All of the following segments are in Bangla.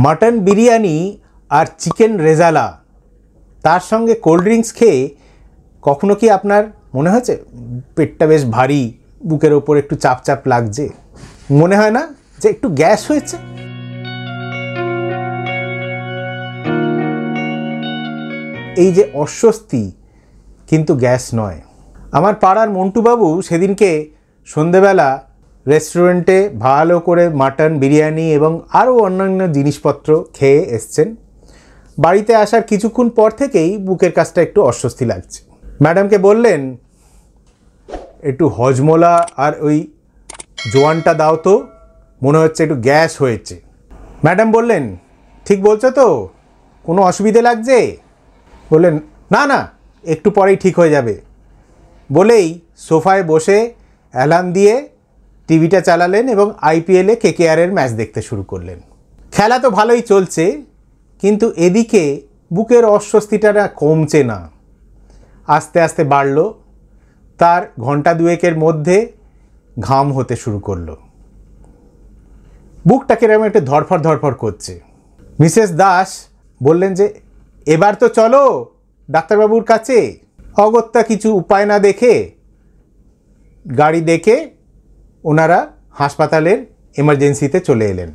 মাটন বিরিয়ানি আর চিকেন রেজালা তার সঙ্গে কোল্ড ড্রিঙ্কস খেয়ে কখনো কি আপনার মনে হয়েছে পেটটা বেশ ভারী, বুকের ওপর একটু চাপ চাপ লাগছে? মনে হয় না যে একটু গ্যাস হয়েছে? এই যে অস্বস্তি কিন্তু গ্যাস নয়। আমার পাড়ার মন্টুবাবু সেদিনকে সন্ধেবেলা রেস্টুরেন্টে ভালো করে মাটন বিরিয়ানি এবং আরও অন্যান্য জিনিসপত্র খেয়ে এসছেন। বাড়িতে আসার কিছুক্ষণ পর থেকেই বুকের কাছটা একটু অস্বস্তি লাগছে। ম্যাডামকে বললেন, একটু হজমোলা আর ওই জোয়ানটা দাও তো, মনে হচ্ছে একটু গ্যাস হয়েছে। ম্যাডাম বললেন, ঠিক বলছো তো, কোনো অসুবিধে লাগছে? বললেন, না না, একটু পরেই ঠিক হয়ে যাবে। বলেই সোফায় বসে অ্যালার্ম দিয়ে টিভিটা চালালেন এবং আইপিএলে কেকেআরের ম্যাচ দেখতে শুরু করলেন। খেলা তো ভালোই চলছে, কিন্তু এদিকে বুকের অস্বস্তিটা কমছে না, আস্তে আস্তে বাড়ল। তার ঘন্টা দুয়েকের মধ্যে ঘাম হতে শুরু করলো, বুকটা কিরকম একটু ধরফর ধরফর করছে। মিসেস দাস বললেন যে, এবার তো চলো ডাক্তারবাবুর কাছে। অগত্যা কিছু উপায় না দেখে গাড়ি ডেকে ওনারা হাসপাতালের এমার্জেন্সিতে চলে এলেন।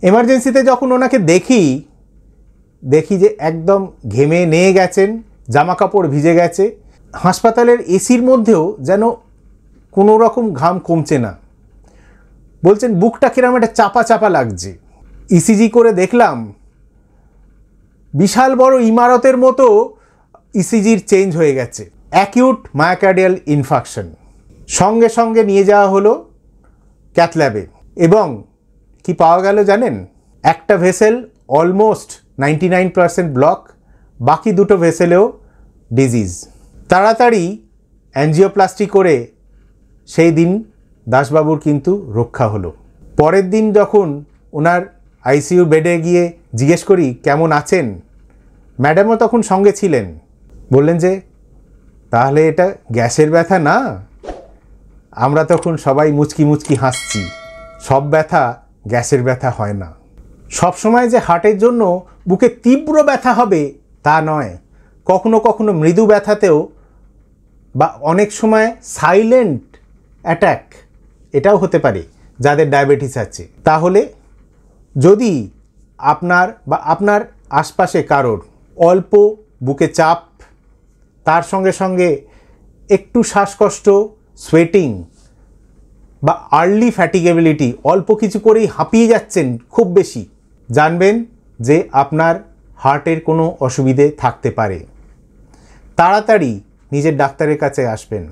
এমার্জেন্সিতে যখন ওনাকে দেখি যে একদম ঘেমে নিয়ে গেছেন, জামা কাপড় ভিজে গেছে, হাসপাতালের এসির মধ্যেও যেন কোনো রকম ঘাম কমছে না। বলছেন বুকটা কিরকম একটা চাপা চাপা লাগছে। ইসিজি করে দেখলাম বিশাল বড় ইমারতের মতো ইসিজির চেঞ্জ হয়ে গেছে, অ্যাকিউট মায়োকার্ডিয়াল ইনফাকশন। সঙ্গে সঙ্গে নিয়ে যাওয়া হলো ক্যাথ ল্যাবে এবং কি পাওয়া গেল জানেন? একটা ভেসেল অলমোস্ট 99% ব্লক, বাকি দুটো ভেসেলেও ডিজিজ। তাড়াতাড়ি অ্যাঞ্জিওপ্লাস্টি করে সেই দিন দাসবাবুর কিন্তু রক্ষা হলো। পরের দিন যখন ওনার আইসিইউ বেডে গিয়ে জিজ্ঞেস করি কেমন আছেন, ম্যাডামও তখন সঙ্গে ছিলেন। বললেন যে, তাহলে এটা গ্যাসের ব্যথা না? আমরা তখন সবাই মুচকি মুচকি হাসছি। সব ব্যথা গ্যাসের ব্যথা হয় না। সবসময় যে হার্টের জন্য বুকে তীব্র ব্যথা হবে তা নয়, কখনো কখনো মৃদু ব্যথাতেও বা অনেক সময় সাইলেন্ট অ্যাটাক এটাও হতে পারে যাদের ডায়াবেটিস আছে। তাহলে যদি আপনার বা আপনার আশপাশে কারোর অল্প বুকে চাপ, তার সঙ্গে সঙ্গে একটু শ্বাসকষ্ট, সোয়েটিং বা আর্লি ফ্যাটিগেবিলিটি, অল্প কিছু করেই হাঁপিয়ে যাচ্ছেন খুব বেশি, জানবেন যে আপনার হার্টের কোনো অসুবিধে থাকতে পারে। তাড়াতাড়ি নিজের ডাক্তারের কাছে আসবেন।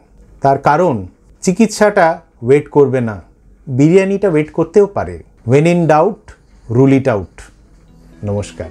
তার কারণ চিকিৎসাটা ওয়েট করবে না, বিরিয়ানিটা ওয়েট করতেও পারে। When in doubt, rule it out. নমস্কার।